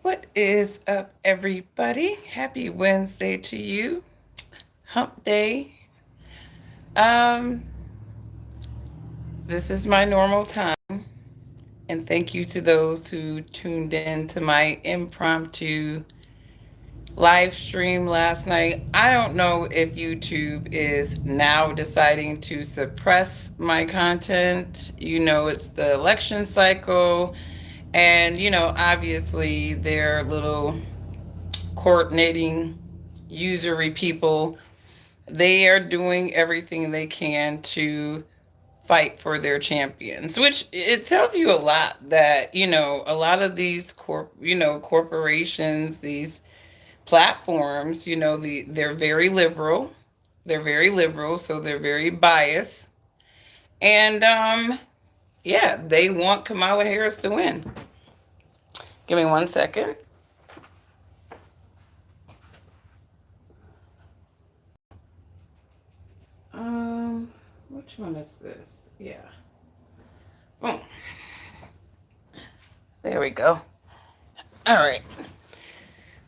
What is up, everybody? Happy Wednesday to you. Hump day. Um, this is my normal time, and thank you to those who tuned in to my impromptu live stream last night. I don't know if YouTube is now deciding to suppress my content. It's the election cycle, and obviously their little coordinating usury people, they are doing everything they can to fight for their champions, which it tells you a lot that a lot of these corporations, these platforms, they're very liberal. They're very liberal, so they're very biased. And yeah, they want Kamala Harris to win. Give me 1 second. Which one is this? Yeah. Boom. There we go. All right.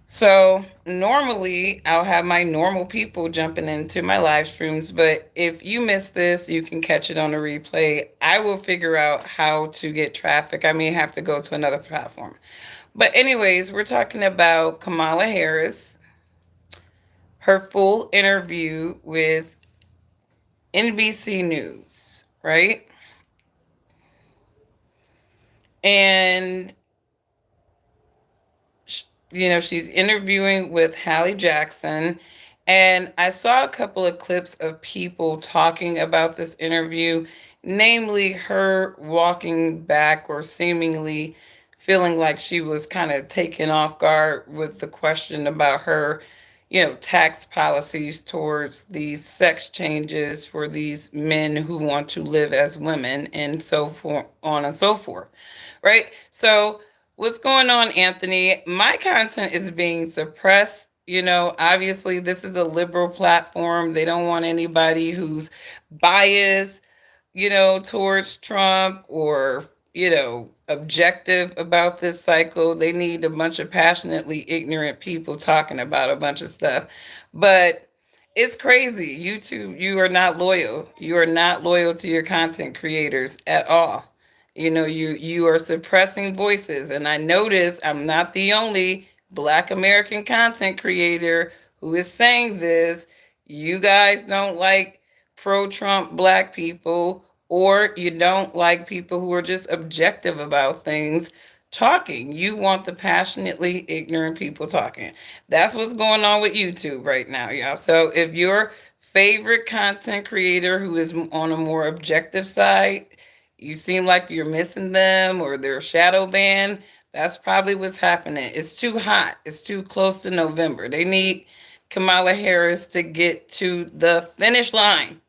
So normally I'll have my normal people jumping into my live streams, but if you miss this, you can catch it on the replay. I will figure out how to get traffic. I may have to go to another platform. But anyways, we're talking about Kamala Harris, her full interview with NBC News, right? And she's interviewing with Hallie Jackson. And I saw a couple of clips of people talking about this interview, namely her walking back or seemingly feeling like she was kind of taken off guard with the question about her, tax policies towards these sex changes for these men who want to live as women and so forth, on and so forth. Right? So, what's going on, Anthony? My content is being suppressed. Obviously, this is a liberal platform. They don't want anybody who's biased, towards Trump or, objective about this cycle. They need a bunch of passionately ignorant people talking about a bunch of stuff. But it's crazy. YouTube, you are not loyal. You are not loyal to your content creators at all. You are suppressing voices. And I notice I'm not the only Black American content creator who is saying this. You guys don't like pro-Trump Black people, or you don't like people who are just objective about things talking. You want the passionately ignorant people talking. That's what's going on with YouTube right now, y'all. So if your favorite content creator who is on a more objective side, you seem like you're missing them or they're shadow banned, that's probably what's happening. It's too hot. It's too close to November. They need Kamala Harris to get to the finish line,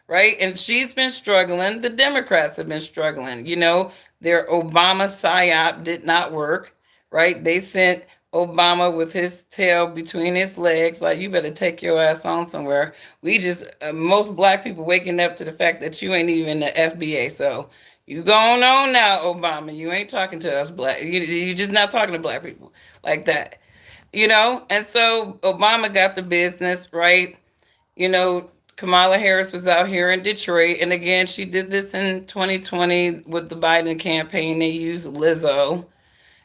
right? And she's been struggling. The Democrats have been struggling. Their Obama psyop did not work, right? They sent Obama with his tail between his legs, like, you better take your ass on somewhere. Most Black people waking up to the fact that you ain't even the FBA. So you going on now, Obama. You ain't talking to us Black. You're just not talking to Black people like that. And so Obama got the business, right? Kamala Harris was out here in Detroit. And again, she did this in 2020 with the Biden campaign. They used Lizzo.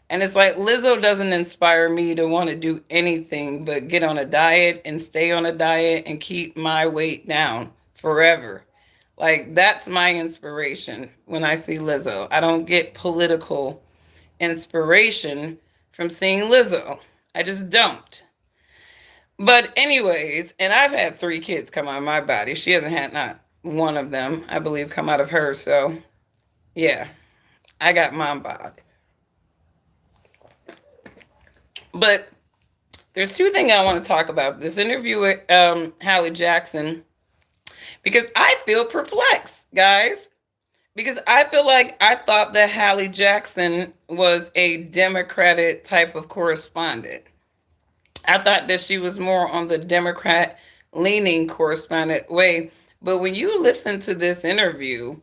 And it's like Lizzo doesn't inspire me to want to do anything but get on a diet and stay on a diet and keep my weight down forever. Like, that's my inspiration when I see Lizzo. I don't get political inspiration from seeing Lizzo. I just don't. But anyways, and I've had 3 kids come out of my body. She hasn't had not one of them, I believe, come out of her. So yeah, I got mom bod. But there's 2 things I want to talk about. This interview with Hallie Jackson, because I feel perplexed, guys. Because I feel like I thought that Hallie Jackson was a Democratic type of correspondent. I thought that she was more on the Democrat leaning correspondent way. But when you listen to this interview,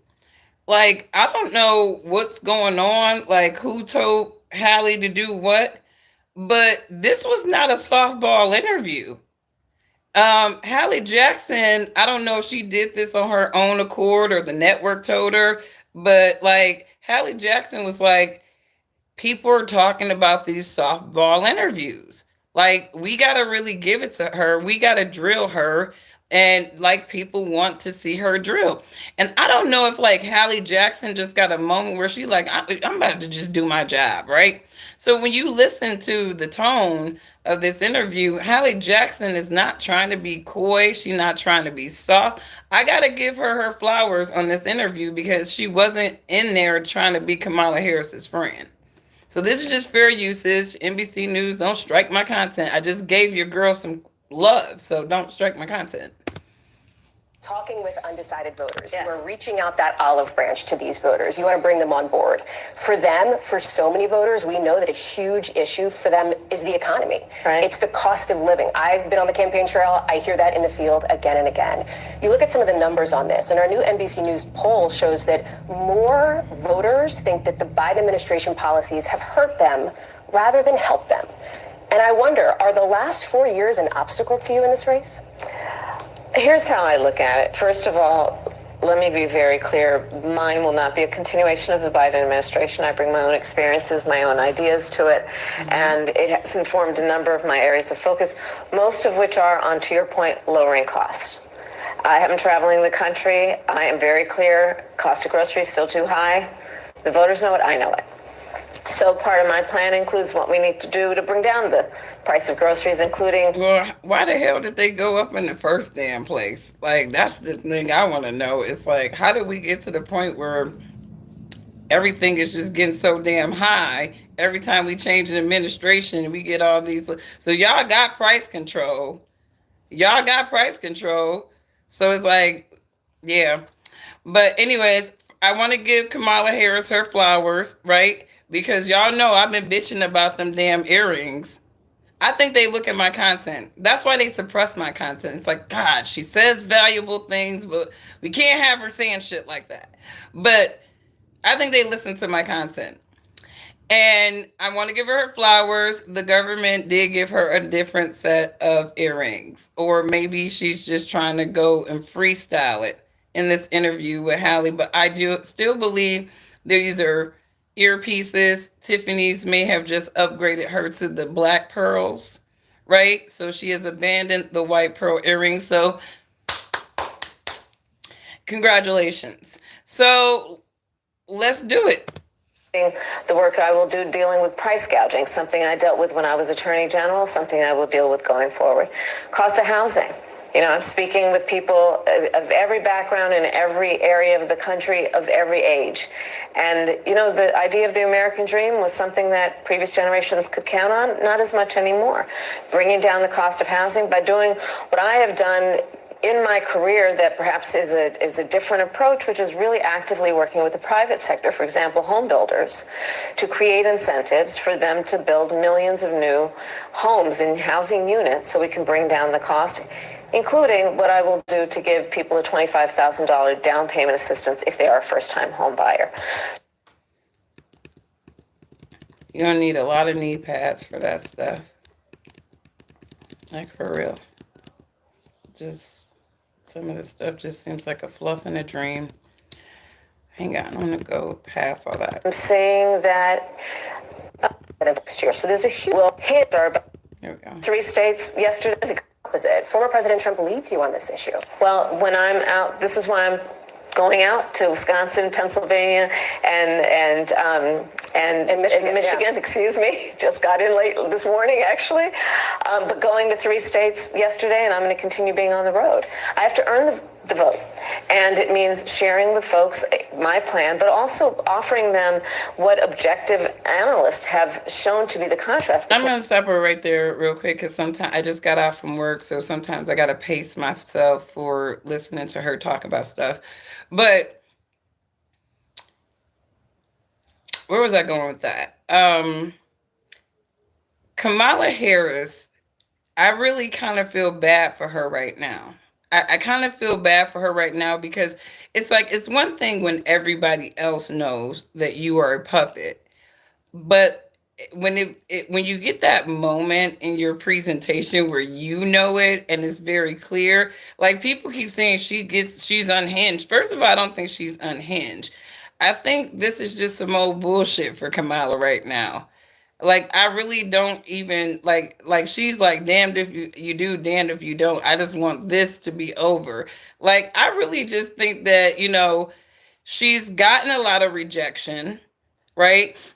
like, I don't know what's going on, like who told Hallie to do what, But this was not a softball interview. Hallie Jackson, I don't know if she did this on her own accord or the network told her, but like Hallie Jackson was like, people are talking about these softball interviews. Like, we got to really give it to her. We got to drill her. And like, people want to see her drill. And I don't know if like Hallie Jackson just got a moment where she like, I'm about to just do my job, right? So when you listen to the tone of this interview, Hallie Jackson is not trying to be coy. She's not trying to be soft. I got to give her flowers on this interview because she wasn't in there trying to be Kamala Harris's friend. So this is just fair usage. NBC News, don't strike my content. I just gave your girl some love, so don't strike my content. Talking with undecided voters. Yes. We're reaching out that olive branch to these voters. You want to bring them on board. For them, for so many voters, we know that a huge issue for them is the economy. Right. It's the cost of living. I've been on the campaign trail. I hear that in the field again and again. You look at some of the numbers on this, and our new NBC News poll shows that more voters think that the Biden administration policies have hurt them rather than helped them. And I wonder, are the last 4 years an obstacle to you in this race? Here's how I look at it. First of all, let me be very clear. Mine will not be a continuation of the Biden administration. I bring my own experiences, my own ideas to it, and it has informed a number of my areas of focus, most of which are, on, to your point, lowering costs. I have been traveling the country. I am very clear. Cost of groceries still too high. The voters know it. I know it. So part of my plan includes what we need to do to bring down the price of groceries, including... Well, why the hell did they go up in the first damn place? Like, that's the thing I want to know. It's like, how did we get to the point where everything is just getting so damn high? Every time we change an administration, we get all these... So y'all got price control. Y'all got price control. So it's like, yeah. But anyways, I want to give Kamala Harris her flowers, right? Because y'all know I've been bitching about them damn earrings. I think they look at my content. That's why they suppress my content. It's like, God, she says valuable things, but we can't have her saying shit like that. But I think they listen to my content. And I want to give her flowers. The government did give her a different set of earrings. Or maybe she's just trying to go and freestyle it in this interview with Hallie. But I do still believe these are earpieces. Tiffany's may have just upgraded her to the black pearls, right? So she has abandoned the white pearl earrings. So congratulations. So let's do it. The work I will do dealing with price gouging, something I dealt with when I was Attorney General, something I will deal with going forward. Cost of housing. You know, I'm speaking with people of every background in every area of the country, of every age. And, you know, the idea of the American dream was something that previous generations could count on, not as much anymore. Bringing down the cost of housing by doing what I have done in my career that perhaps is a different approach, which is really actively working with the private sector, for example, home builders, to create incentives for them to build millions of new homes in housing units so we can bring down the cost, including what I will do to give people a $25,000 down payment assistance if they are a first-time home buyer. You're going to need a lot of knee pads for that stuff. Like, for real. Just... some of the stuff just seems like a fluff in a dream. I ain't got nothing to go past all that. I'm saying that next year. So there's a huge hit. There we go. 3 states yesterday. Opposite. Former President Trump leads you on this issue. Well, when I'm out, this is why I'm going out to Wisconsin, Pennsylvania, and Michigan, yeah. Excuse me. Just got in late this morning, actually. But going to 3 states yesterday, and I'm going to continue being on the road. I have to earn the vote. And it means sharing with folks my plan, but also offering them what objective analysts have shown to be the contrast between... I'm going to stop her right there real quick because sometimes I just got off from work, so sometimes I got to pace myself for listening to her talk about stuff. But where was I going with that? Kamala Harris, I really kind of feel bad for her right now. I kind of feel bad for her right now because it's like, it's one thing when everybody else knows that you are a puppet, but when you get that moment in your presentation where you know it and it's very clear, like people keep saying she's unhinged. First of all, I don't think she's unhinged. I think this is just some old bullshit for Kamala right now. Like I really don't even like she's like damned if you do, damned if you don't. I just want this to be over. Like I really just think that, she's gotten a lot of rejection, right?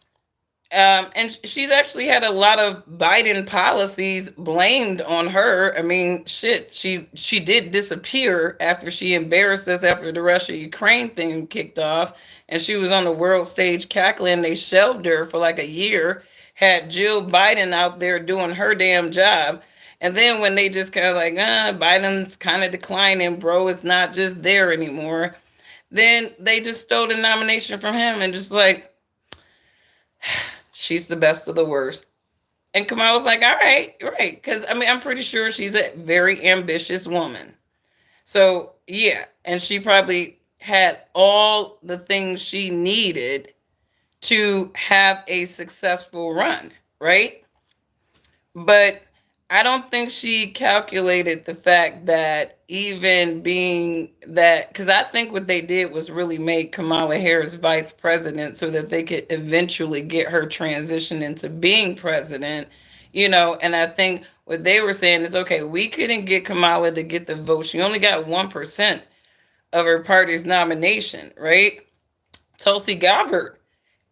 And she's actually had a lot of Biden policies blamed on her. I mean, shit, she did disappear after she embarrassed us after the Russia-Ukraine thing kicked off, and she was on the world stage cackling. They shelved her for like a year, had Jill Biden out there doing her damn job. And then when they just kind of like, Biden's kind of declining, bro, it's not just there anymore. Then they just stole the nomination from him and just like, she's the best of the worst. And Kamala's like, all right, right. Because, I mean, I'm pretty sure she's a very ambitious woman. So, yeah. And she probably had all the things she needed to have a successful run, right? But I don't think she calculated the fact that even being that, because I think what they did was really make Kamala Harris vice president so that they could eventually get her transition into being president, and I think what they were saying is, okay, we couldn't get Kamala to get the vote. She only got 1% of her party's nomination, right? Tulsi Gabbard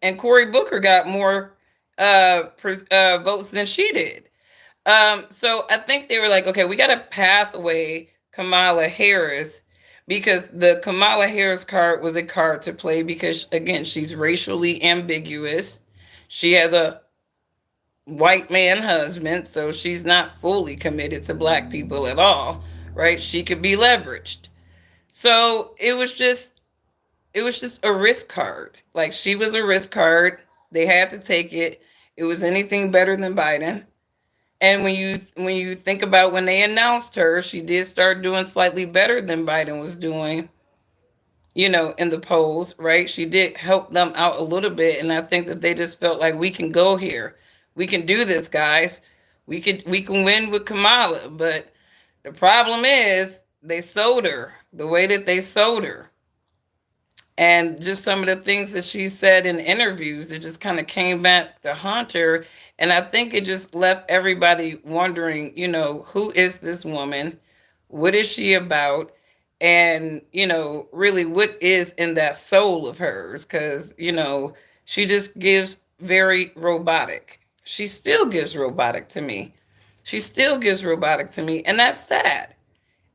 and Cory Booker got more votes than she did. So I think they were like, okay, we got to pathway Kamala Harris because the Kamala Harris card was a card to play because, again, she's racially ambiguous. She has a white man husband, so she's not fully committed to black people at all, right? She could be leveraged. So it was just a risk card. Like she was a risk card. They had to take it. It was anything better than Biden. And when you think about when they announced her, she did start doing slightly better than Biden was doing, in the polls, right? She did help them out a little bit. And I think that they just felt like we can go here. We can do this, guys. We can win with Kamala. But the problem is they sold her the way that they sold her. And just some of the things that she said in interviews, it just kind of came back to haunt her. And I think it just left everybody wondering, who is this woman? What is she about? And, really what is in that soul of hers? Because, she just gives very robotic. She still gives robotic to me. She still gives robotic to me. And that's sad.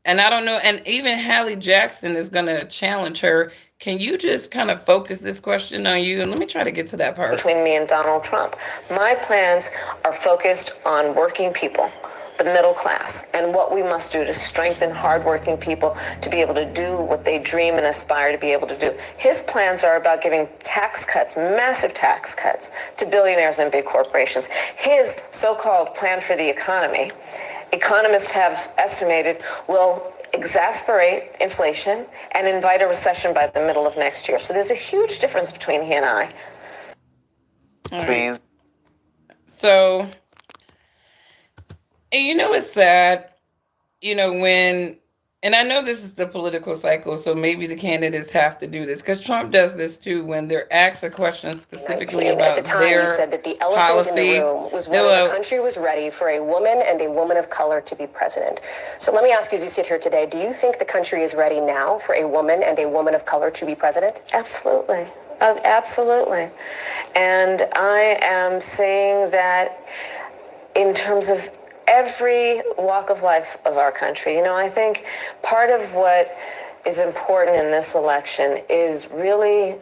And I don't know. And even Hallie Jackson is going to challenge her. Can you just kind of focus this question on you? And let me try to get to that part. Between me and Donald Trump. My plans are focused on working people, the middle class, and what we must do to strengthen hardworking people to be able to do what they dream and aspire to be able to do. His plans are about giving tax cuts, massive tax cuts, to billionaires and big corporations. His so-called plan for the economy, economists have estimated, will exacerbate inflation and invite a recession by the middle of next year. So there's a huge difference between he and I. Please. So, and it's sad, and I know this is the political cycle, so maybe the candidates have to do this because Trump does this too when they're asked a question specifically about at the time, their you said that the elephant policy. in the room was whether the country was ready for a woman and a woman of color to be president. So let me ask you, as you sit here today, do you think the country is ready now for a woman and a woman of color to be president? Absolutely. Absolutely. And I am saying that in terms of every walk of life of our country. I think part of what is important in this election is really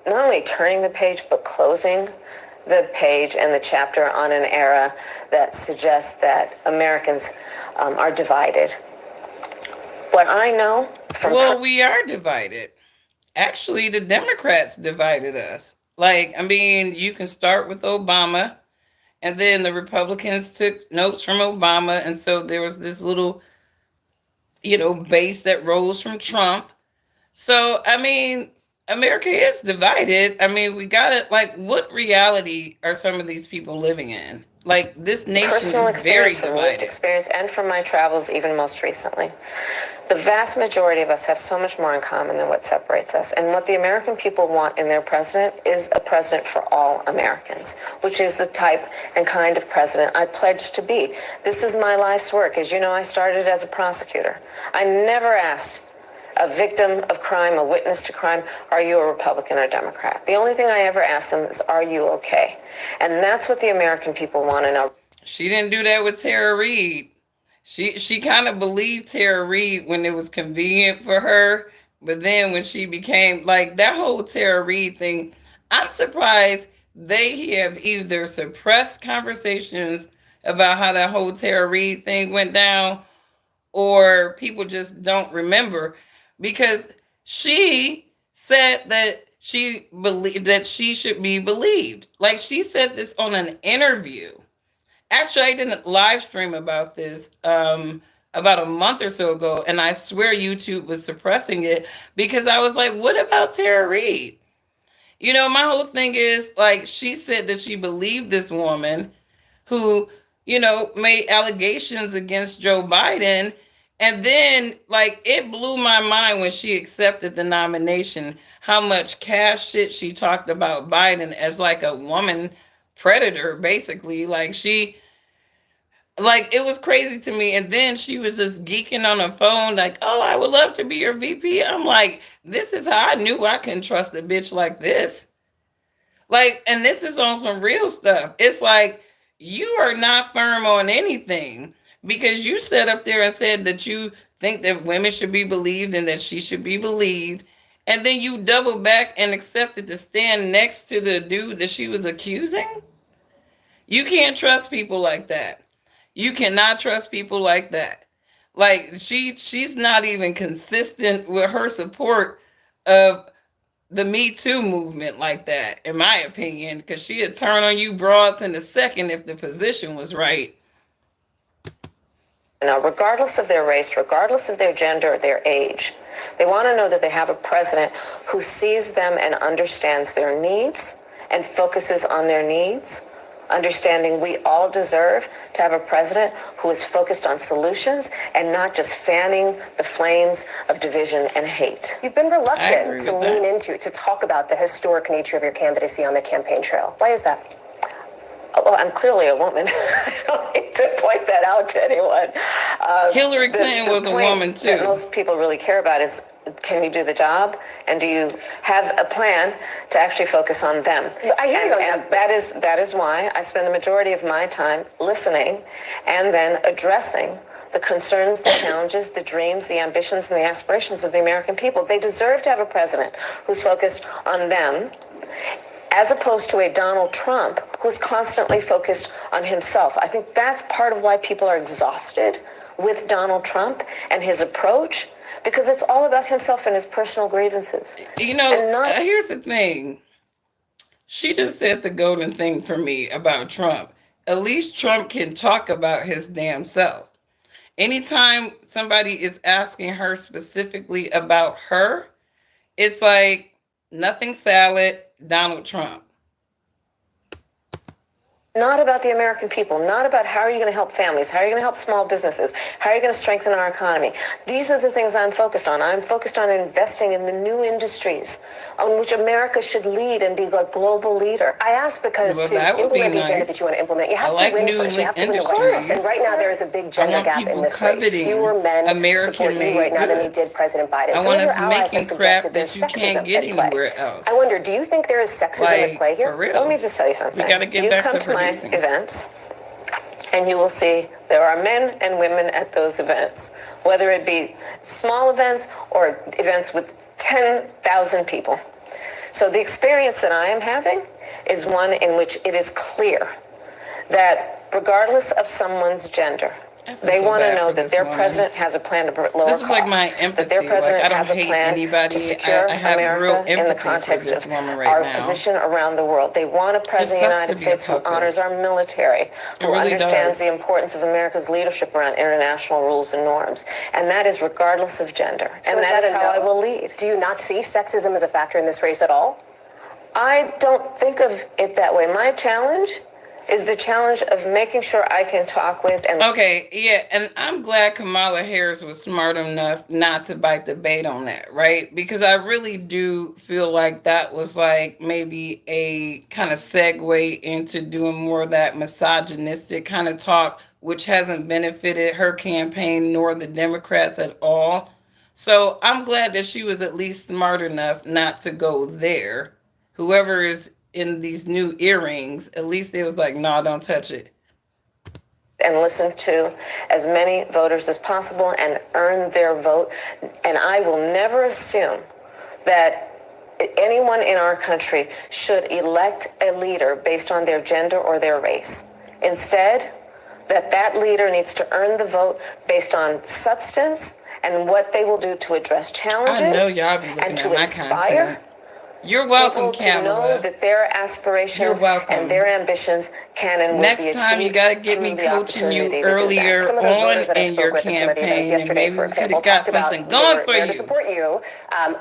not only turning the page, but closing the page and the chapter on an era that suggests that Americans are divided. What I know from... Well, we are divided. Actually, the Democrats divided us. Like, I mean, you can start with Obama. And then the Republicans took notes from Obama. And so there was this little, base that rose from Trump. So, I mean, America is divided. I mean, we gotta, like, what reality are some of these people living in? Like, this nation Personal is very experience, from lived divided. experience, and from my travels, even most recently. The vast majority of us have so much more in common than what separates us. And what the American people want in their president is a president for all Americans, which is the type and kind of president I pledge to be. This is my life's work. As you know, I started as a prosecutor. I never asked a victim of crime, a witness to crime, are you a Republican or Democrat? The only thing I ever asked them is, are you okay? And that's what the American people want to know. She didn't do that with Tara Reid. She kind of believed Tara Reid when it was convenient for her, but then when she became like that whole Tara Reid thing, I'm surprised they have either suppressed conversations about how that whole Tara Reid thing went down, or people just don't remember, because she said that she believed that she should be believed. Like, she said this on an interview. Actually, I did a live stream about this about a month or so ago, and I swear YouTube was suppressing it because I was like, what about Tara Reid? You know, my whole thing is, like, she said that she believed this woman who, you know, made allegations against Joe Biden. And then, like, it blew my mind when she accepted the nomination, how much cash shit she talked about Biden as like a woman predator, basically. Like, it was crazy to me. And then she was just geeking on her phone, like, oh, I would love to be your VP. I'm like, this is how I knew I couldn't trust a bitch like this. Like, and this is on some real stuff. It's like, you are not firm on anything because you sat up there and said that you think that women should be believed and that she should be believed. And then you double back and accepted to stand next to the dude that she was accusing. You can't trust people like that. You cannot trust people like that. Like, she's not even consistent with her support of the Me Too movement like that, in my opinion, because she'd turn on you broads in a second if the position was right. Now, regardless of their race, regardless of their gender or their age, they want to know that they have a president who sees them and understands their needs and focuses on their needs, understanding we all deserve to have a president who is focused on solutions and not just fanning the flames of division and hate. You've been reluctant to lean into, to talk about the historic nature of your candidacy on the campaign trail. Why is that? Well, I'm clearly a woman. I don't need to point that out to anyone. Hillary Clinton was a woman too. That most people really care about is, can you do the job, and do you have a plan to actually focus on them? I hear you on that. And that is why I spend the majority of my time listening and then addressing the concerns, the challenges, the dreams, the ambitions, and the aspirations of the American people. They deserve to have a president who's focused on them, as opposed to a Donald Trump who's constantly focused on himself. I think that's part of why people are exhausted with Donald Trump and his approach, because it's all about himself and his personal grievances. You know, here's the thing. She just said the golden thing for me about Trump. At least Trump can talk about his damn self. Anytime somebody is asking her specifically about her, it's like, nothing salad, Donald Trump. Not about the American people, not about how are you going to help families, how are you going to help small businesses, how are you going to strengthen our economy. These are the things I'm focused on. I'm focused on investing in the new industries on which America should lead and be a global leader. I ask because to implement the agenda that you want to implement, you have to win first. You have to win the White House. And right now there is a big gender gap in this race. Fewer men support you right now than they did President Biden. I Some want of your us allies have making suggested crap there's that you can't sexism get at play. anywhere else. I wonder, do you think there is sexism at play here? For real. Let me just tell you something. We gotta get You've back come to my producing. events, and you will see there are men and women at those events, whether it be small events or events with 10,000 people. So the experience that I am having is one in which it is clear that regardless of someone's gender, I feel They so want to bad know for that this their woman. president has a plan to lower This is like costs, my that their empathy. Like, president I don't has a hate plan to anybody. secure I have real America in the empathy for context this of woman right our now. position around the world. They want a It president of the sucks to United be a States who puppet. honors our military, It who really understands the does. importance of America's leadership around international rules and norms. And that is regardless of gender. So and that is how I no? will lead. Do you not see sexism as a factor in this race at all? I don't think of it that way. My challenge is the challenge of making sure I can talk with and Okay, yeah, and I'm glad Kamala Harris was smart enough not to bite the bait on that, right? Because I really do feel like that was like maybe a kind of segue into doing more of that misogynistic kind of talk, which hasn't benefited her campaign nor the Democrats at all. So I'm glad that she was at least smart enough not to go there. Whoever is in these new earrings, at least it was like, no, don't touch it. listen to as many voters as possible and earn their vote. And I will never assume that anyone in our country should elect a leader based on their gender or their race. Instead, that leader needs to earn the vote based on substance and what they will do to address challenges I know y'all be looking and to at my inspire content. You're welcome, people to know Kamala. that their You're aspirations welcome. and their ambitions can and will Next be achieved time you gotta get through me the coaching you opportunity to do that. earlier Some of those on voters that I in spoke your with at some of the events campaign, and yesterday, maybe for we could example, have got talked about something they going were for there to you. support you,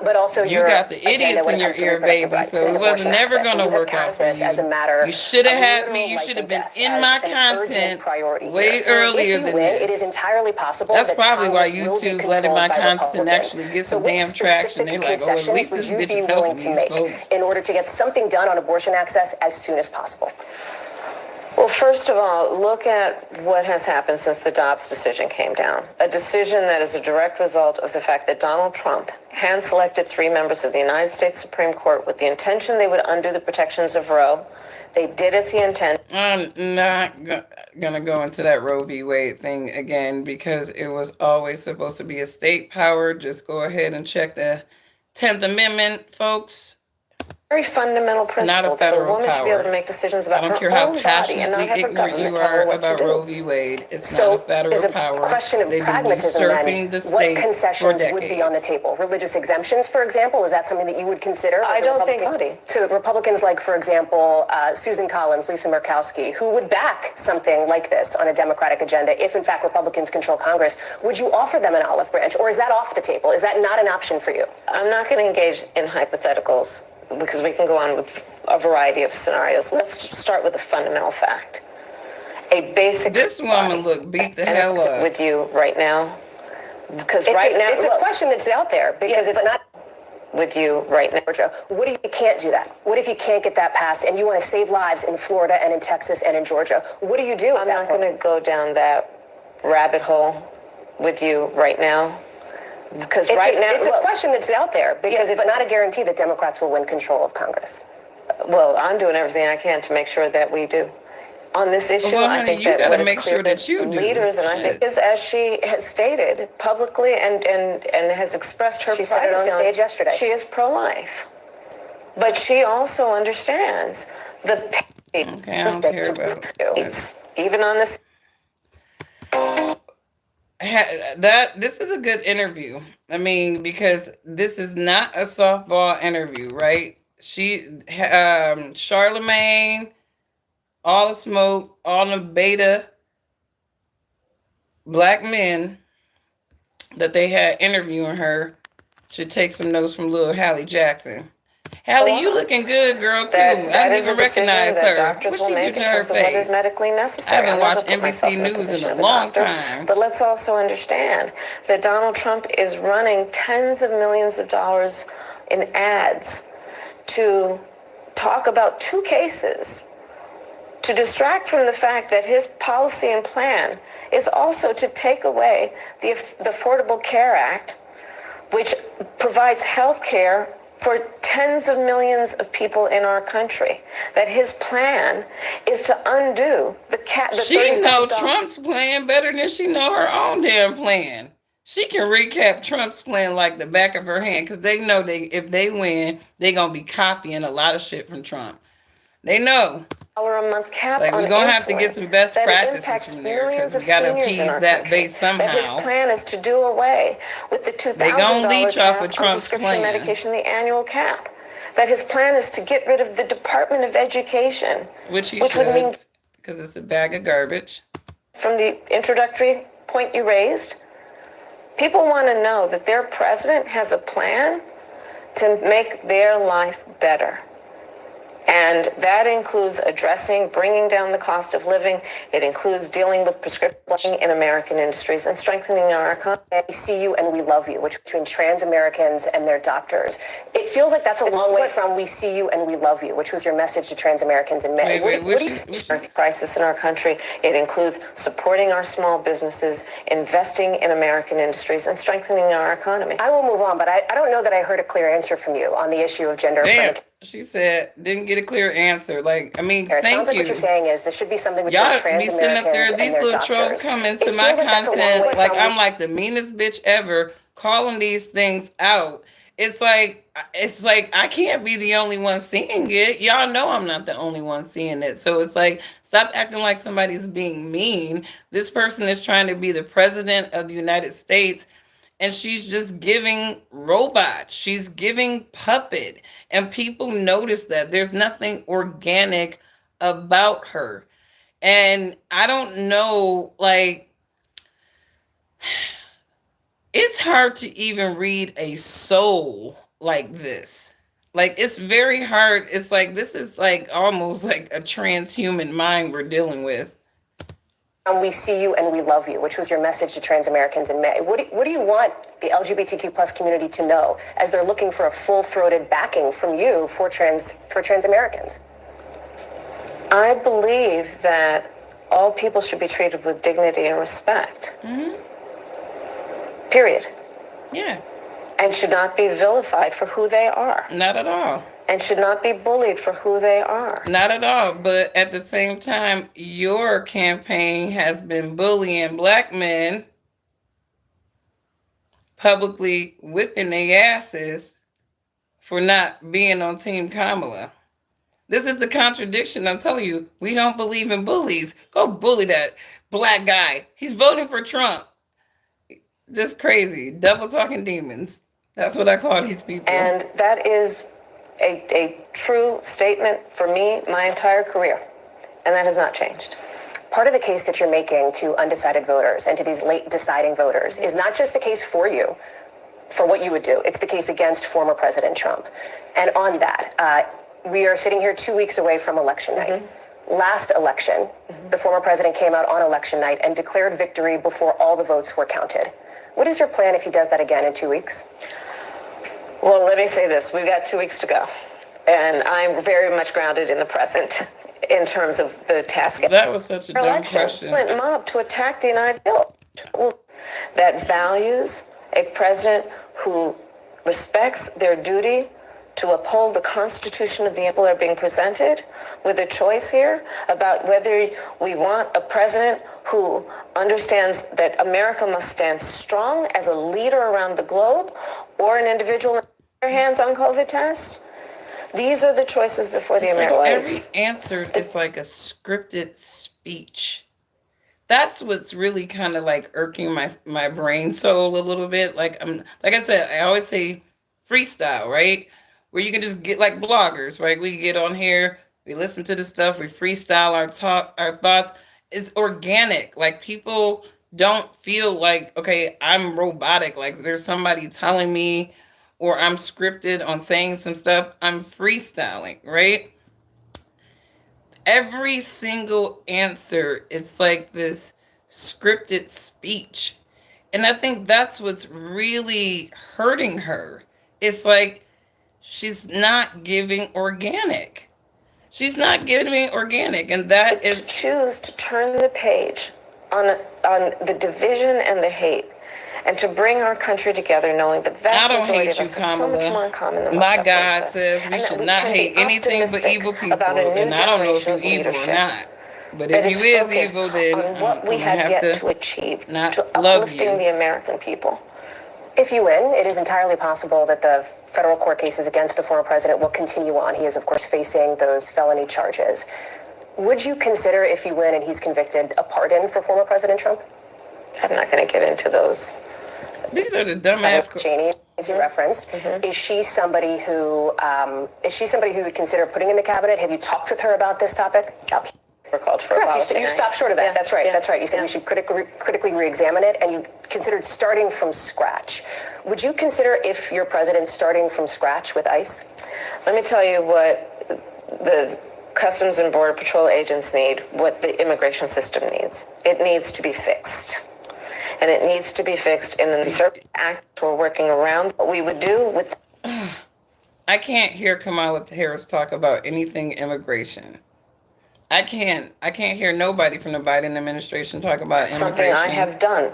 but also You your got the agenda idiots when in it your comes to ear, reproductive baby. rights So and it was abortion never access. And gonna you have work out cast for this as a you. matter You should have of had me. literal You life should have and been death, in as my an urgent content priority way here. earlier If you than win, it is this. entirely possible That's that probably why Congress will be YouTube letting controlled my by content Republicans. actually get So some what damn traction. specific They like, oh, at concessions least would this you bitch be is willing helping to these make folks. in order to get something done on abortion access as soon as possible? Well, first of all, look at what has happened since the Dobbs decision came down. A decision that is a direct result of the fact that Donald Trump hand-selected 3 members of the United States Supreme Court with the intention they would undo the protections of Roe. They did as he intended. I'm not gonna go into that Roe v. Wade thing again because it was always supposed to be a state power. Just go ahead and check the 10th Amendment, folks. Very fundamental Not a principle that a federal woman should be able to power. make decisions I about don't her care how own body and not passionately have her ignorant government you tell her are what to about do. Roe v. Wade. It's not a So, federal is a power. question of They've been pragmatism usurping then, the what states for concessions would be on the decades. table? Religious exemptions, for example, is that something that you would consider? I don't think to Republicans like, for example, Susan Collins, Lisa Murkowski, who would back something like this on a Democratic agenda if, in fact, Republicans control Congress. Would you offer them an olive branch, or is that off the table? Is that not an option for you? I'm not going to engage in hypotheticals because we can go on with a variety of scenarios. Let's start with a fundamental fact. A basic. This woman look beat the hell up. With you right now, because It's a question that's out there because it's not. With you right now. Georgia. What if you can't do that? What if you can't get that passed and you want to save lives in Florida and in Texas and in Georgia? What do you do? I'm not going to go down that rabbit hole with you right now. Because it's a question that's out there because it's not a guarantee that Democrats will win control of Congress. Well, I'm doing everything I can to make sure that we do. On this issue, Well, I honey, think you that gotta what is make clear sure that you do. leaders, and I think is, as she has stated publicly and has expressed her She said it on private stage yesterday. She is pro-life, but she also understands the pain Okay, I don't care about it's even on this. This is a good interview. I mean, because this is not a softball interview, right? Charlemagne, all the smoke, all the beta black men that they had interviewing her should take some notes from little Hallie Jackson. Hallie, you looking good, girl, too. That I didn't is a even decision recognize that her. doctors What will she do make to in her terms of what is face? medically I necessary. haven't I'm not watched gonna put myself NBC in a News position in a of a long doctor. time. But let's also understand that Donald Trump is running tens of millions of dollars in ads to talk about 2 cases, to distract from the fact that his policy and plan is also to take away the Affordable Care Act, which provides health care for tens of millions of people in our country. That his plan is to undo the She know Trump's plan better than she know her own damn plan. She can recap Trump's plan like the back of her hand because they know if they win, they're going to be copying a lot of shit from Trump. They know. A month cap Like, on we're gonna insulin, have to get some best that it practices impacts from there, millions because of we gotta seniors in appease our that country. base That his somehow. plan is to do away with the They gonna $2,000 leech off cap of on Trump's prescription plan, medication, the annual cap. That his plan is to get rid of the Department of Education, which he which would mean, should, because it's a bag of garbage. from the introductory point you raised, people want to know that their president has a plan to make their life better. And that includes bringing down the cost of living. It includes dealing with prescription in American industries and strengthening our economy. We see you and we love you, which between trans Americans and their doctors. It feels like that's a long way from we see you and we love you, which was your message to trans Americans in May. Crisis in our country. It includes supporting our small businesses, investing in American industries, and strengthening our economy. I will move on, but I don't know that I heard a clear answer from you on the issue of gender. Damn, she said, didn't get a clear answer. Like, I mean, It thank sounds like you. what you're saying is there should be something between Y'all trans be sitting up there, Americans and these their little doctors. trolls come into It my feels like that's a long content way like from I'm like the meanest bitch ever, calling these things out. It's like I can't be the only one seeing it. Y'all know I'm not the only one seeing it. So it's like, stop acting like somebody's being mean. This person is trying to be the president of the United States, and she's just giving robot. She's giving puppet. And people notice that there's nothing organic about her. And I don't know, like, it's hard to even read a soul like this. Like, it's very hard. It's like, this is like almost like a transhuman mind we're dealing with. We see you and we love you, which was your message to trans Americans in May. What do you want the LGBTQ plus community to know as they're looking for a full-throated backing from you for trans Americans? I believe that all people should be treated with dignity and respect. Mm-hmm. Period. Yeah. And should not be vilified for who they are. Not at all. And should not be bullied for who they are. Not at all. But at the same time, your campaign has been bullying black men, publicly whipping their asses for not being on Team Kamala. This is the contradiction. I'm telling you, we don't believe in bullies. Go bully that black guy. He's voting for Trump. Just crazy. Double talking demons. That's what I call these people. And that is a true statement for me my entire career. And that has not changed. Part of the case that you're making to undecided voters and to these late deciding voters is not just the case for you, for what you would do. It's the case against former President Trump. And on that, we are sitting here 2 weeks away from election night. Last election, the former president came out on election night and declared victory before all the votes were counted. What is your plan if he does that again in 2 weeks? Well, let me say this. We've got 2 weeks to go. And I'm very much grounded in the present in terms of the task. That was such a dumb question. Went mob to attack the United States. That values a president who respects their duty to uphold the Constitution of the people are being presented with a choice here about whether we want a president who understands that America must stand strong as a leader around the globe or an individual in their hands on COVID tests. These are the choices before the Americans. Every answer is like a scripted speech. That's what's really kind of like irking my brain soul a little bit. Like I said, I always say freestyle, right? Where you can just get like bloggers, right? We get on here, we listen to the stuff, we freestyle our thoughts. It's organic. Like, people don't feel like, okay, I'm robotic. Like, there's somebody telling me, or I'm scripted on saying some stuff. I'm freestyling, right? Every single answer, it's like this scripted speech. And I think that's what's really hurting her. It's like, she's not giving organic. She's not giving organic. And that is... choose to turn the page on the division and the hate and to bring our country together, knowing the vast majority of us have so much more in common than what separates God us. says we should not hate anything but evil people. And I don't know if you're evil or not. But if you is evil, then on what we have yet to achieve, to love uplifting you. the American people. If you win, it is entirely possible that the federal court cases against the former president will continue on. He is, of course, facing those felony charges. Would you consider, if you win and he's convicted, a pardon for former President Trump? I'm not going to get into those. These are the dumbass. Cheney, as you referenced, is she somebody who would consider putting in the cabinet? Have you talked with her about this topic? We're called for Correct. You stopped short of that. Yeah. That's right. Yeah. That's right. You said we should critically re-examine it, and you considered starting from scratch. Would you consider, if you're president, starting from scratch with ICE? Let me tell you what the Customs and Border Patrol agents need, what the immigration system needs. It needs to be fixed. And it needs to be fixed in an certain act. We're working around what we would do with. I can't hear Kamala Harris talk about anything immigration. I can't hear nobody from the Biden administration talk about immigration. Something I have done.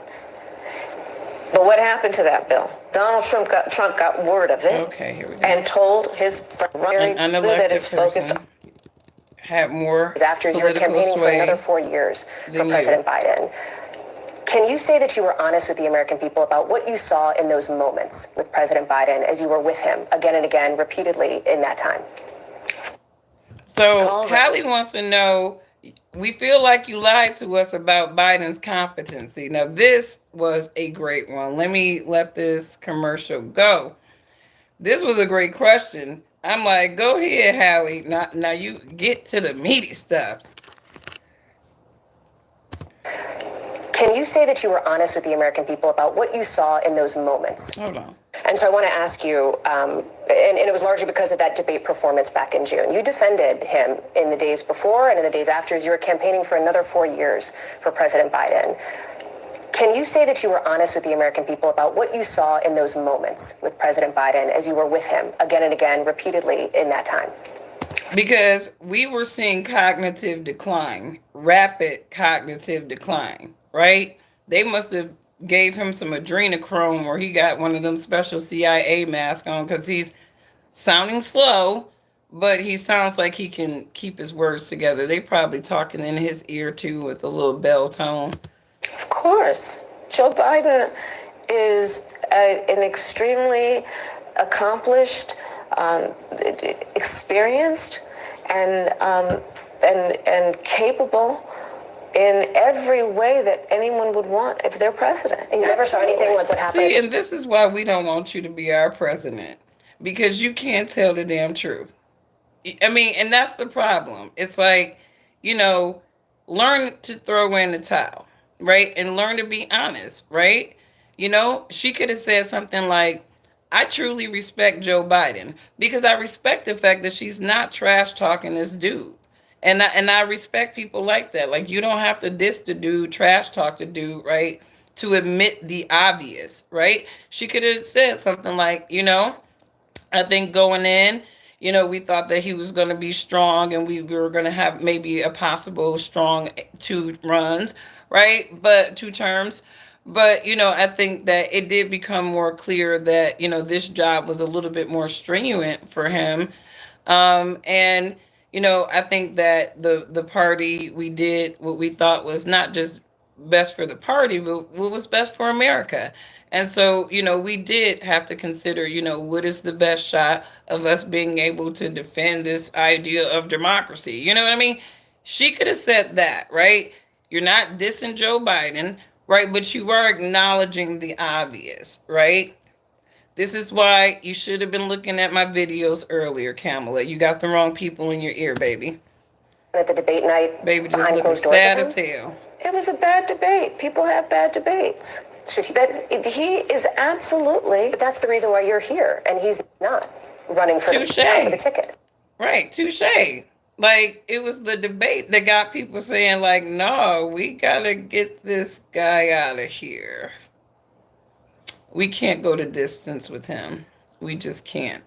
But what happened to that bill? Donald Trump got word of it. Okay, here we go. And told his An unelected that is focused person had more after you were campaigning for another 4 years for President Biden. Can you say that you were honest with the American people about what you saw in those moments with President Biden as you were with him again and again, repeatedly in that time? So Hallie wants to know, we feel like you lied to us about Biden's competency. Now, this was a great one. Let me let this commercial go. This was a great question. I'm like, go ahead, Hallie. Now you get to the meaty stuff. Can you say that you were honest with the American people about what you saw in those moments? Hold on. And so I want to ask you, and it was largely because of that debate performance back in June. You defended him in the days before and in the days after as you were campaigning for another 4 years for President Biden. Can you say that you were honest with the American people about what you saw in those moments with President Biden as you were with him again and again, repeatedly in that time? Because we were seeing cognitive decline, rapid cognitive decline, right? They must have gave him some adrenochrome, or he got one of them special CIA masks on, because he's sounding slow, but he sounds like he can keep his words together. They probably talking in his ear too with a little bell tone. Of course. Joe Biden is an extremely accomplished, experienced, and capable in every way that anyone would want if they're president. And you never saw anything like what happened. See, and this is why we don't want you to be our president, because you can't tell the damn truth. I mean, and that's the problem. It's like, learn to throw in the towel, right? And learn to be honest, right? She could have said something like, I truly respect Joe Biden because I respect the fact that she's not trash talking this dude. And I respect people like that. Like, you don't have to diss the dude, trash talk the dude, right? To admit the obvious, right? She could have said something like, I think going in, we thought that he was going to be strong and we were going to have maybe a possible strong 2 runs, right? But 2 terms. But, I think that it did become more clear that, this job was a little bit more strenuous for him. And I think that the party, we did what we thought was not just best for the party, but what was best for America. And so, we did have to consider, what is the best shot of us being able to defend this idea of democracy? You know what I mean? She could have said that, right? You're not dissing Joe Biden, right? But you are acknowledging the obvious, right? This is why you should have been looking at my videos earlier, Kamala. You got the wrong people in your ear, baby. At the debate night, Baby just looking sad as hell. It was a bad debate. People have bad debates. He is absolutely. But that's the reason why you're here, and he's not running for the top of the ticket. Right, touche. Like, it was the debate that got people saying, like, no, we gotta get this guy out of here. We can't go the distance with him. We just can't.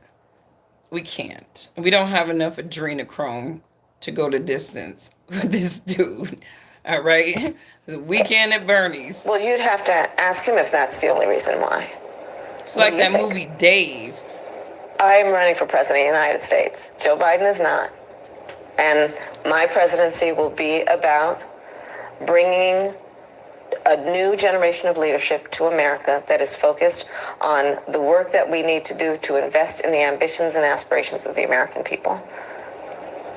We can't. We don't have enough adrenochrome to go the distance with this dude. All right? The weekend at Bernie's. Well, you'd have to ask him if that's the only reason why. It's like that movie Dave. I'm running for president of the United States. Joe Biden is not. And my presidency will be about bringing a new generation of leadership to America that is focused on the work that we need to do to invest in the ambitions and aspirations of the American people.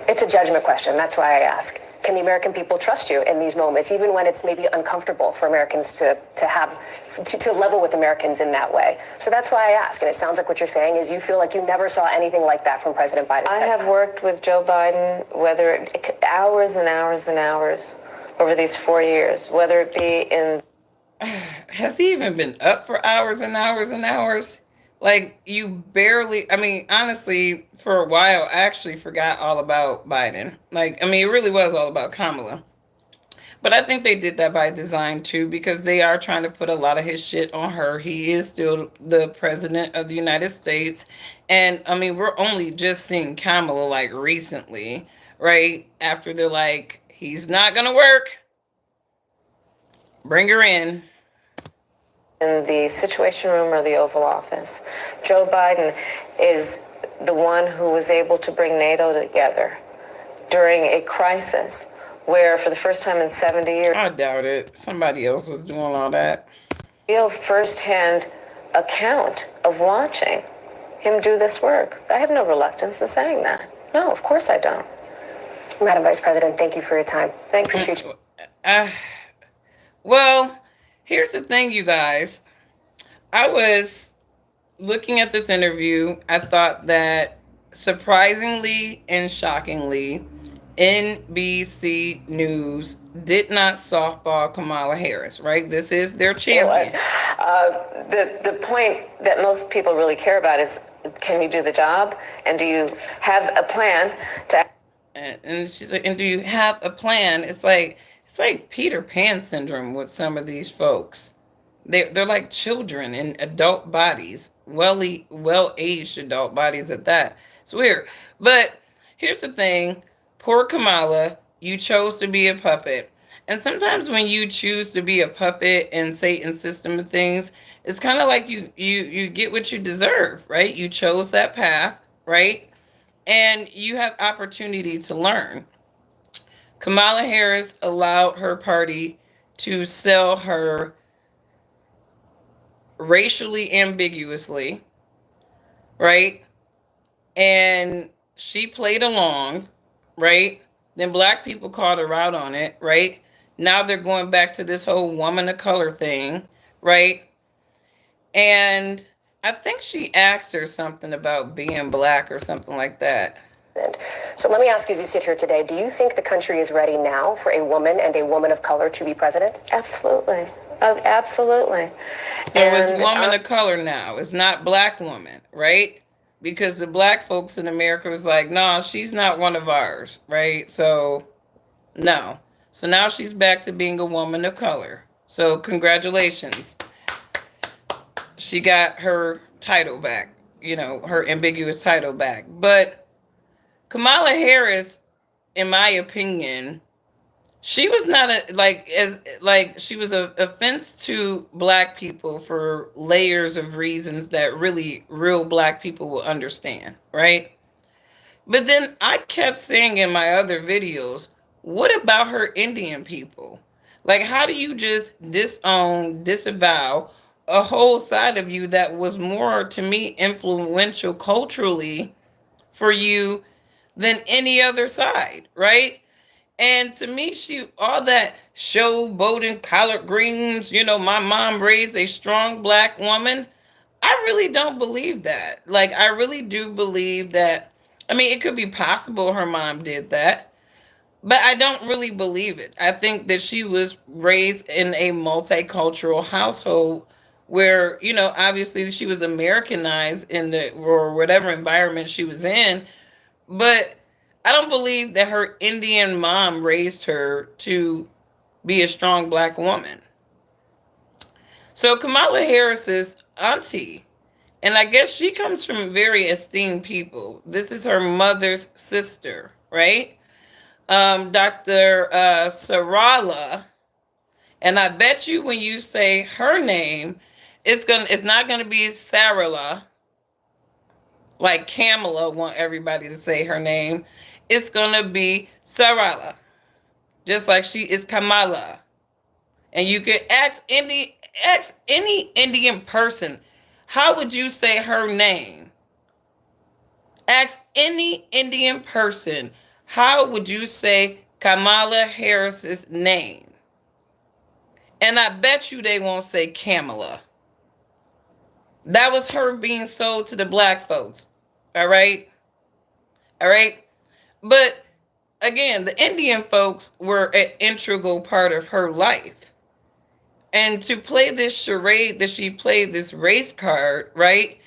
It's a judgment question. That's why I ask. Can the American people trust you in these moments, even when it's maybe uncomfortable for Americans to level with Americans in that way? So that's why I ask. And it sounds like what you're saying is you feel like you never saw anything like that from President Biden. I have worked with Joe Biden, hours and hours and hours over these 4 years, whether it be in... Has he even been up for hours and hours and hours? Like, you barely, I mean, honestly, for a while, I actually forgot all about Biden. Like, I mean, it really was all about Kamala. But I think they did that by design too, because they are trying to put a lot of his shit on her. He is still the president of the United States. And I mean, we're only just seeing Kamala like recently, right? After they're like, he's not going to work. Bring her in the Situation Room or the Oval Office. Joe Biden is the one who was able to bring NATO together during a crisis where, for the first time in 70 years... I doubt it. Somebody else was doing all that. Real firsthand account of watching him do this work. I have no reluctance in saying that. No, of course I don't. Madam Vice President, thank you for your time. Thank you. Well, here's the thing, you guys. I was looking at this interview. I thought that surprisingly and shockingly, NBC News did not softball Kamala Harris, right? This is their champion. The point that most people really care about is, can you do the job? And do you have a plan to... And she's like, and do you have a plan? It's like Peter Pan syndrome with some of these folks. They're like children in adult bodies, well-aged adult bodies at that. It's weird. But here's the thing. Poor Kamala, you chose to be a puppet. And sometimes when you choose to be a puppet in Satan's system of things, it's kind of like you get what you deserve, right? You chose that path, right? And you have opportunity to learn. Kamala Harris allowed her party to sell her racially ambiguously, right? And she played along, right? Then black people called her out on it, right? Now they're going back to this whole woman of color thing, right? And I think she asked her something about being black or something like that. So let me ask you, as you sit here today, do you think the country is ready now for a woman and a woman of color to be president? Absolutely. Absolutely. So it's woman of color now. It's not black woman, right? Because the black folks in America was like, no, she's not one of ours, right? So, no. So now she's back to being a woman of color. So congratulations. She got her title back, her ambiguous title back. But Kamala Harris, in my opinion, she was not she was an offense to black people for layers of reasons that really real black people will understand, right? But then I kept saying in my other videos, what about her Indian people? Like, how do you just disavow a whole side of you that was more, to me, influential culturally for you than any other side, right? And to me, all that showboating, collard greens, my mom raised a strong black woman. I really don't believe that. Like, I really do believe that, I mean, it could be possible her mom did that, but I don't really believe it. I think that she was raised in a multicultural household where, obviously she was Americanized or whatever environment she was in, but I don't believe that her Indian mom raised her to be a strong black woman. So Kamala Harris's auntie, and I guess she comes from very esteemed people. This is her mother's sister, right? Dr. Sarala, and I bet you when you say her name, it's not gonna be Sarala, like Kamala want everybody to say her name. It's gonna be Sarala, just like she is Kamala. And you could ask any Indian person, how would you say her name? Ask any Indian person, how would you say Kamala Harris's name? And I bet you they won't say Kamala. That was her being sold to the black folks. All right? All right? But again, the Indian folks were an integral part of her life. And to play this charade that she played, this race card, right?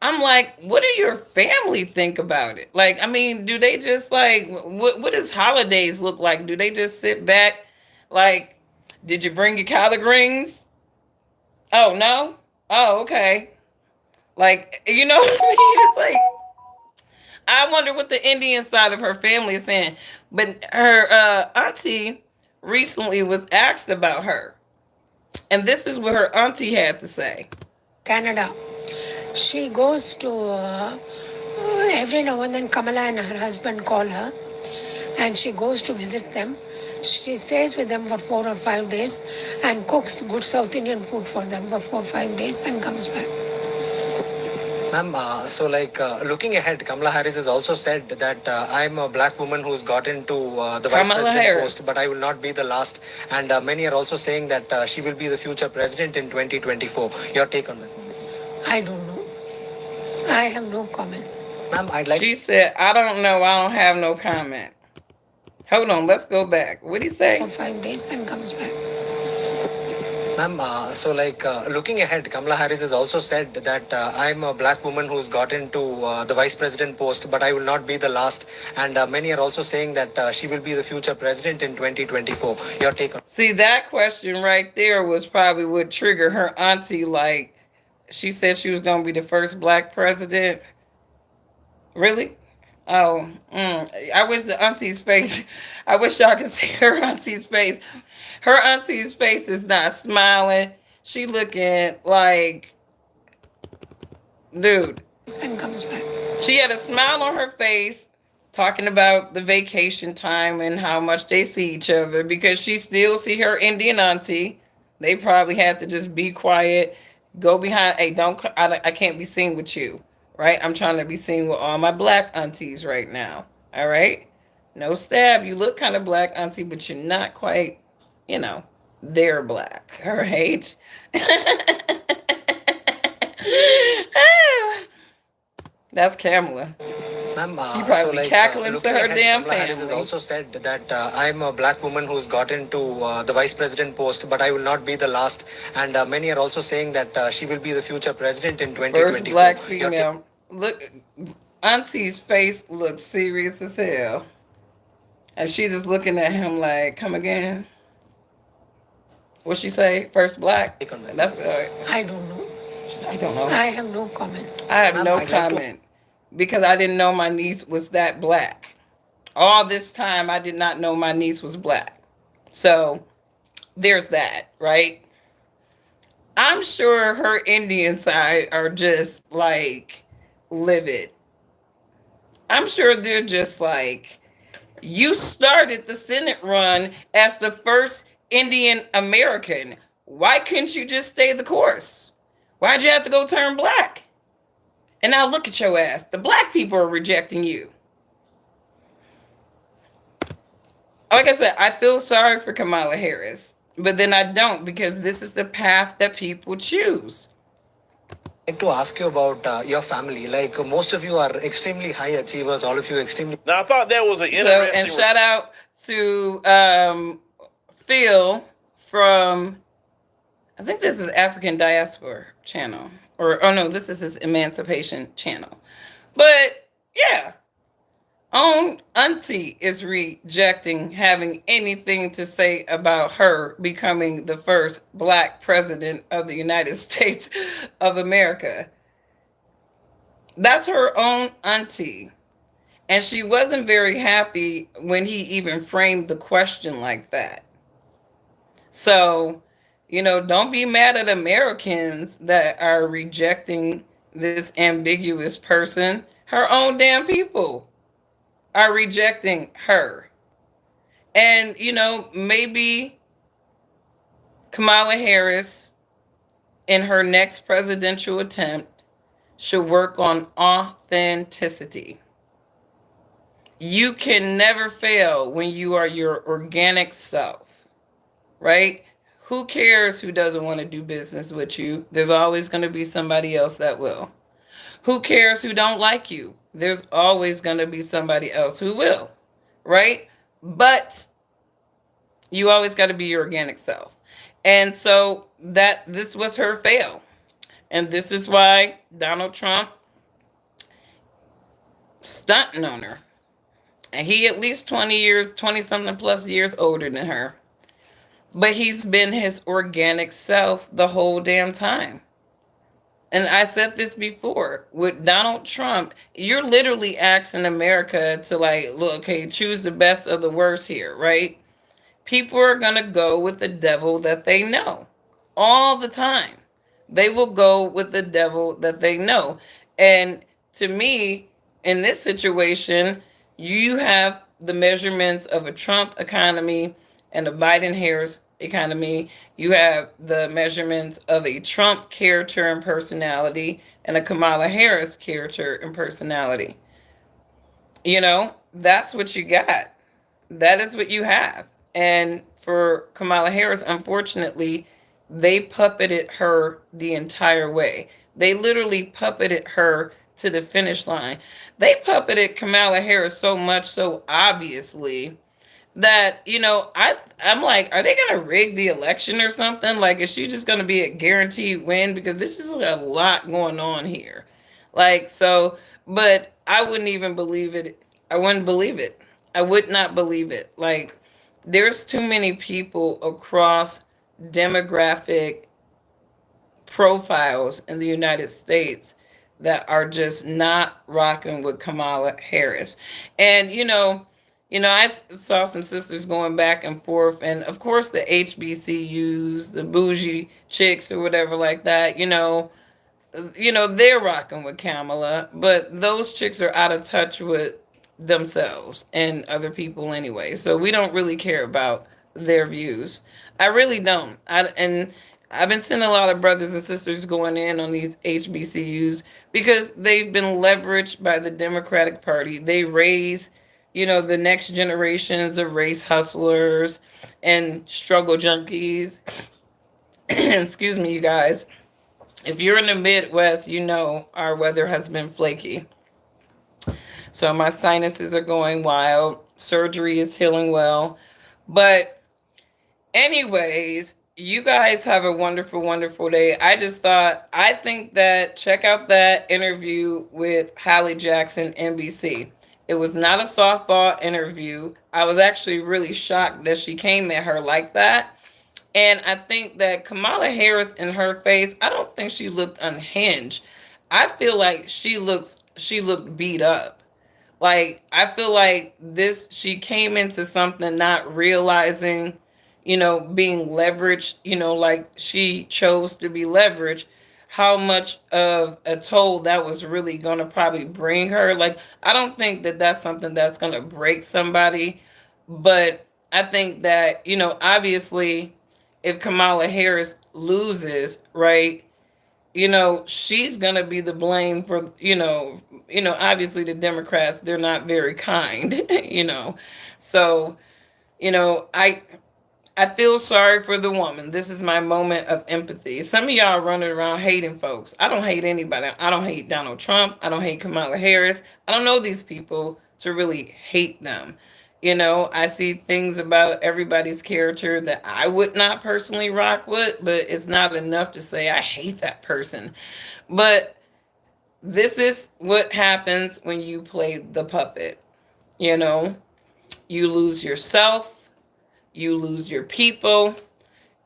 I'm like, what do your family think about it? Like, I mean, do they just like, what does holidays look like? Do they just sit back? Like, did you bring your collard greens? Oh, no? Oh, okay. Like, you know what I mean? It's like, I wonder what the Indian side of her family is saying. But her auntie recently was asked about her. And this is what her auntie had to say. Canada. She goes to every now and then Kamala and her husband call her and she goes to visit them. She stays with them for 4 or 5 days and cooks good South Indian food for them for 4 or 5 days and comes back. Ma'am, looking ahead, Kamala Harris has also said that I'm a black woman who's got into the vice president post, but I will not be the last. And many are also saying that she will be the future president in 2024. Your take on that? I don't know. I have no comment. Ma'am, She said, I don't know. I don't have no comment. Hold on. Let's go back. What did he say? For 5 days and comes back. Ma'am, looking ahead, Kamala Harris has also said that I'm a black woman who's got into the vice president post, but I will not be the last. And many are also saying that she will be the future president in 2024. Your take on? See, that question right there was probably what triggered her auntie. Like, she said she was going to be the first black president. Really? Oh, I wish the auntie's face, I wish y'all could see her auntie's face. Her auntie's face is not smiling. She looking like, dude. And comes back. She had a smile on her face talking about the vacation time and how much they see each other because she still see her Indian auntie. They probably had to just be quiet, go behind. Hey, I can't be seen with you, right? I'm trying to be seen with all my black aunties right now. All right? No stab. You look kind of black, auntie, but you're not quite, they're black. All right? That's Kamala. Ma'am, She probably cackling to her damn Kamala Harris has family. also said that I'm a black woman who's got into the vice president post, but I will not be the last. And many are also saying that she will be the future president in 2024. First black female. Look, auntie's face looks serious as hell. And she just looking at him like, come again? What she say? First black? That's I don't know. I don't know. I have no comment. I have no comment because I didn't know my niece was that black. All this time, I did not know my niece was black. So there's that, right? I'm sure her Indian side are just like livid. I'm sure they're just like, you started the Senate run as the first Indian American. Why couldn't you just stay the course? Why'd you have to go turn black? And now look at your ass. The black people are rejecting you. Like I said, I feel sorry for Kamala Harris, but then I don't because this is the path that people choose. I'd like to ask you about your family. Like most of you are extremely high achievers, all of you extremely. Now I thought that was an interesting. And shout out to Phil from, I think this is African Diaspora channel. This is his Emancipation channel. But yeah, Auntie is rejecting having anything to say about her becoming the first black president of the United States of America. That's her own auntie. And she wasn't very happy when he even framed the question like that. So, don't be mad at Americans that are rejecting this ambiguous person. Her own damn people are rejecting her. And, maybe Kamala Harris, in her next presidential attempt, should work on authenticity. You can never fail when you are your organic self, right? Who cares who doesn't want to do business with you? There's always going to be somebody else that will. Who cares who don't like you? There's always going to be somebody else who will, right? But you always got to be your organic self. And so that this was her fail. And this is why Donald Trump stunting on her. And he at least 20 years, 20 something plus years older than her. But he's been his organic self the whole damn time. And I said this before with Donald Trump, you're literally asking America to like, look, okay, choose the best of the worst here, right? People are going to go with the devil that they know all the time. They will go with the devil that they know. And to me, in this situation, you have the measurements of a Trump economy and a Biden Harris economy. You have the measurements of a Trump character and personality and a Kamala Harris character and personality. That's what you got. That is what you have. And for Kamala Harris, unfortunately, they puppeted her the entire way. They literally puppeted her to the finish line. They puppeted Kamala Harris so much, so obviously, that I'm like, are they gonna rig the election or something? Like, is she just gonna be a guaranteed win? Because this is a lot going on here. Like, so, but I wouldn't even believe it. I wouldn't believe it. I would not believe it. Like, there's too many people across demographic profiles in the United States that are just not rocking with Kamala Harris. And I saw some sisters going back and forth, and of course the HBCUs, the bougie chicks or whatever like that, they're rocking with Kamala, but those chicks are out of touch with themselves and other people anyway. So we don't really care about their views. I really don't. And I've been seeing a lot of brothers and sisters going in on these HBCUs because they've been leveraged by the Democratic Party. They raise, the next generations of race hustlers and struggle junkies. Excuse me, you guys. If you're in the Midwest, our weather has been flaky. So my sinuses are going wild. Surgery is healing well. But anyways, you guys have a wonderful, wonderful day. I think that check out that interview with Hallie Jackson, NBC. It was not a softball interview. I was actually really shocked that she came at her like that. And I think that Kamala Harris in her face, I don't think she looked unhinged. I feel like she looked beat up. Like, I feel like she came into something not realizing, being leveraged, like she chose to be leveraged, how much of a toll that was really going to probably bring her. Like, I don't think that that's something that's going to break somebody, but I think that, obviously, if Kamala Harris loses, right, she's gonna be the blame for, obviously the Democrats, they're not very kind, So, I feel sorry for the woman. This is my moment of empathy. Some of y'all running around hating folks. I don't hate anybody. I don't hate Donald Trump. I don't hate Kamala Harris. I don't know these people to really hate them. I see things about everybody's character that I would not personally rock with, but it's not enough to say I hate that person. But this is what happens when you play the puppet. You lose yourself, you lose your people,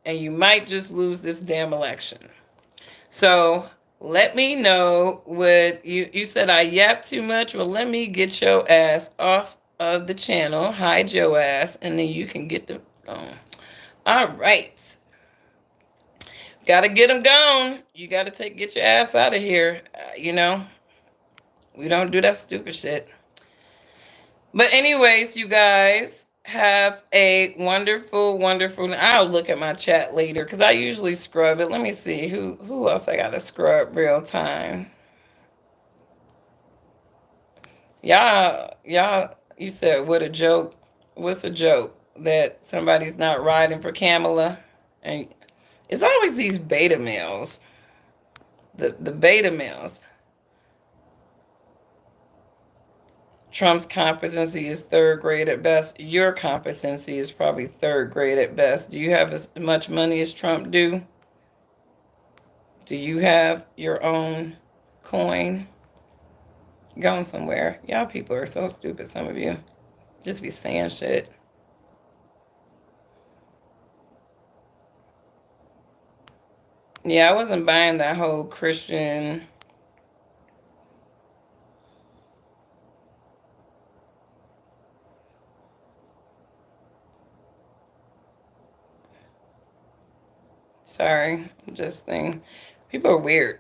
and you might just lose this damn election. So let me know what you said. I yap too much. Well, let me get your ass off of the channel, hide your ass, and then you can get the phone. All right. Gotta get them gone. You gotta get your ass out of here. We don't do that stupid shit. But anyways, you guys, have a wonderful, wonderful. I'll look at my chat later because I usually scrub it. Let me see who else I gotta scrub real time. Y'all. You said what a joke. What's a joke that somebody's not riding for Kamala? And it's always these beta males. The beta males. Trump's competency is third grade at best. Your competency is probably third grade at best. Do you have as much money as Trump do? Do you have your own coin? Going somewhere. Y'all people are so stupid, some of you. Just be saying shit. Yeah, I wasn't buying that whole Christian. Sorry, just thing. People are weird.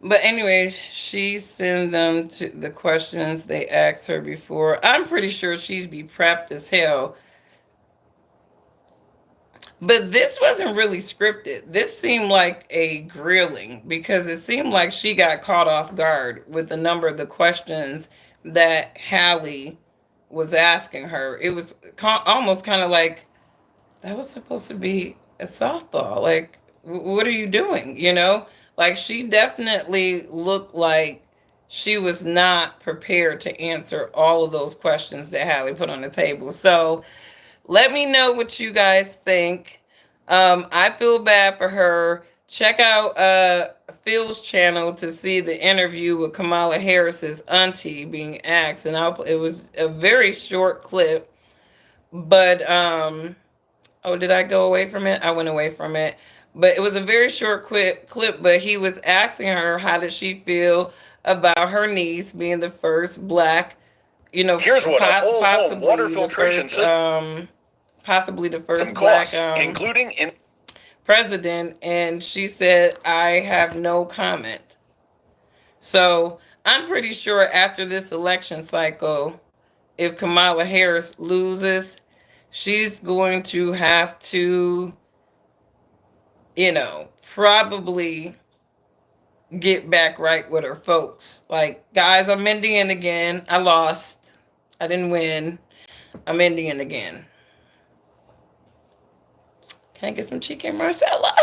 But anyways, she sends them to the questions they asked her before. I'm pretty sure she'd be prepped as hell. But this wasn't really scripted. This seemed like a grilling because it seemed like she got caught off guard with a number of the questions that Hallie was asking her. It was almost kind of like that was supposed to be a softball. Like, what are you doing? Like she definitely looked like she was not prepared to answer all of those questions that Hallie put on the table. So let me know what you guys think. I feel bad for her. Check out Phil's channel to see the interview with Kamala Harris's auntie being asked, and it was a very short clip, but oh, did I go away from it? I went away from it. But it was a very short clip, but he was asking her how did she feel about her niece being the first black, Here's what a whole home water the filtration first, system possibly the first black costs, including in president, and she said, I have no comment. So I'm pretty sure after this election cycle, if Kamala Harris loses, she's going to have to, probably get back right with her folks. Like, guys, I'm Indian again. I lost. I didn't win. I'm Indian again. Can I get some chicken marsala?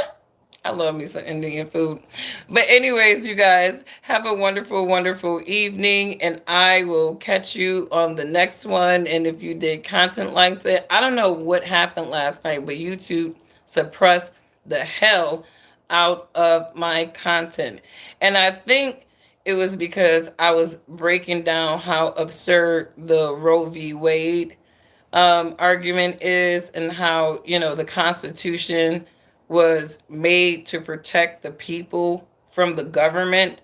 I love me some Indian food. But anyways, you guys, have a wonderful, wonderful evening. And I will catch you on the next one. And if you did content like that, I don't know what happened last night, but YouTube suppressed the hell out of my content. And I think it was because I was breaking down how absurd the Roe v. Wade argument is, and how the Constitution was made to protect the people from the government,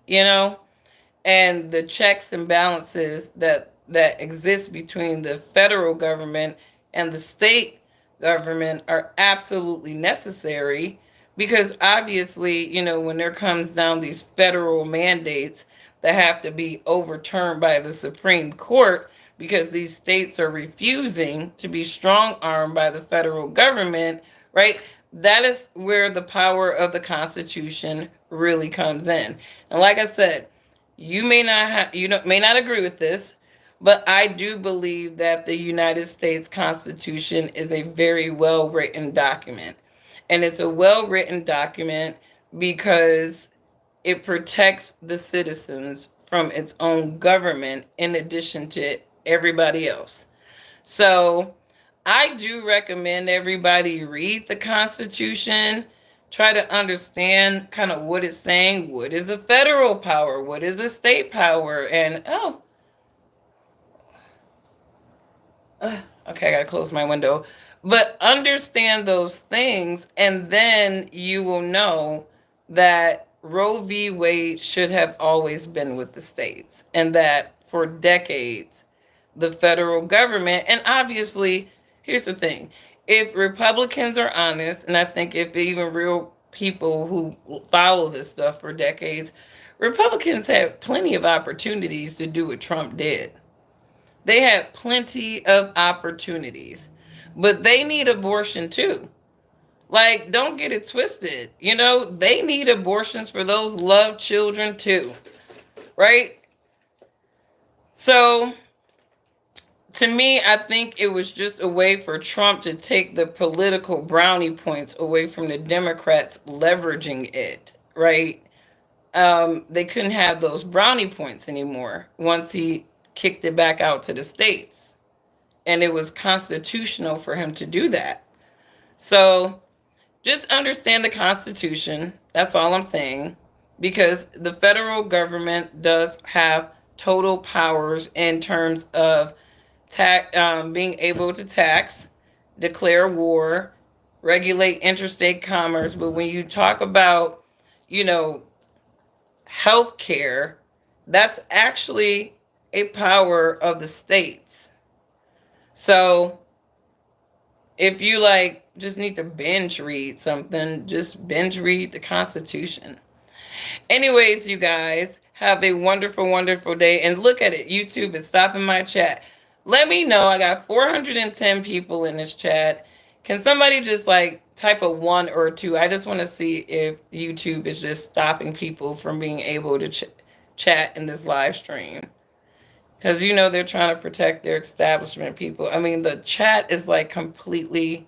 and the checks and balances that exist between the federal government and the state government are absolutely necessary, because obviously, when there comes down these federal mandates that have to be overturned by the Supreme Court because these states are refusing to be strong armed by the federal government, right? That is where the power of the Constitution really comes in. And like I said, you may not agree with this, but I do believe that the United States Constitution is a very well written document. And it's a well written document because it protects the citizens from its own government in addition to everybody else. So I do recommend everybody read the Constitution, try to understand kind of what it's saying. What is a federal power? What is a state power? And okay, I gotta close my window. But understand those things, and then you will know that Roe v. Wade should have always been with the states, and that for decades, the federal government, and obviously, here's the thing, if Republicans are honest, and I think if even real people who follow this stuff for decades, Republicans had plenty of opportunities to do what Trump did. They had plenty of opportunities, but they need abortion too. Like, don't get it twisted. They need abortions for those loved children too, right? So, to me, I think it was just a way for Trump to take the political brownie points away from the Democrats leveraging it, right? They couldn't have those brownie points anymore once he kicked it back out to the states. And it was constitutional for him to do that. So just understand the Constitution. That's all I'm saying. Because the federal government does have total powers in terms of being able to tax, declare war, regulate interstate commerce. But when you talk about, you know, healthcare, that's actually a power of the states. So if you just need to binge read something, just binge read the Constitution. Anyways, you guys, have a wonderful, wonderful day. And look at it. YouTube is stopping my chat. Let me know. I got 410 people in this chat. Can somebody just type a 1 or a 2? I just want to see if YouTube is just stopping people from being able to chat in this live stream. Because they're trying to protect their establishment people. I mean, the chat is completely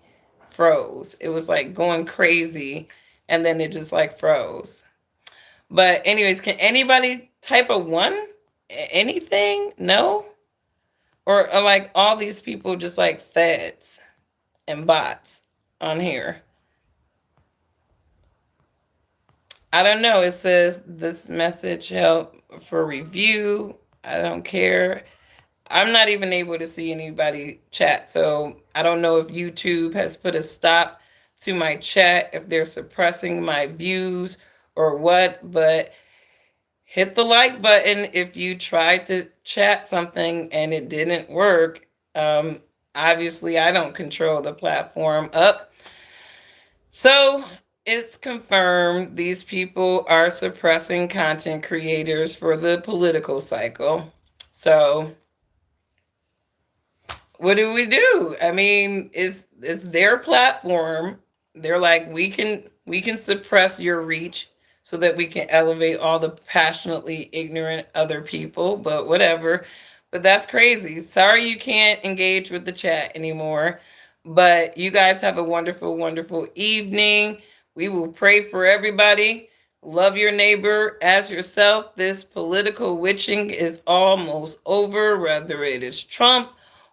froze. It was going crazy, and then it just froze. But anyways, can anybody type a 1? Anything? No? Or are all these people just feds and bots on here? I don't know. It says this message help for review. I don't care. I'm not even able to see anybody chat. So I don't know if YouTube has put a stop to my chat, if they're suppressing my views or what, but hit the like button if you tried to chat something and it didn't work. Obviously, I don't control the platform up. So it's confirmed these people are suppressing content creators for the political cycle. So what do we do? I mean, it's their platform. They're we can suppress your reach so that we can elevate all the passionately ignorant other people, but whatever. But that's crazy. Sorry you can't engage with the chat anymore. But you guys have a wonderful, wonderful evening. We will pray for everybody. Love your neighbor as yourself. This political witching is almost over, whether it is Trump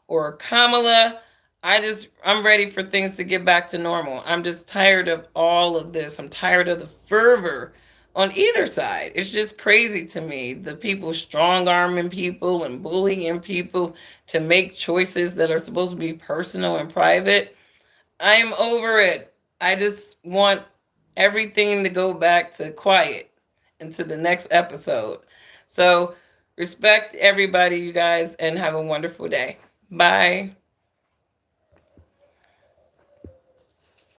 or Kamala. I'm ready for things to get back to normal. I'm just tired of all of this. I'm tired of the fervor on either side. It's just crazy to me. The people strong arming people and bullying people to make choices that are supposed to be personal and private. I'm over it. I just want everything to go back to quiet into the next episode. So respect everybody, you guys, and have a wonderful day. Bye.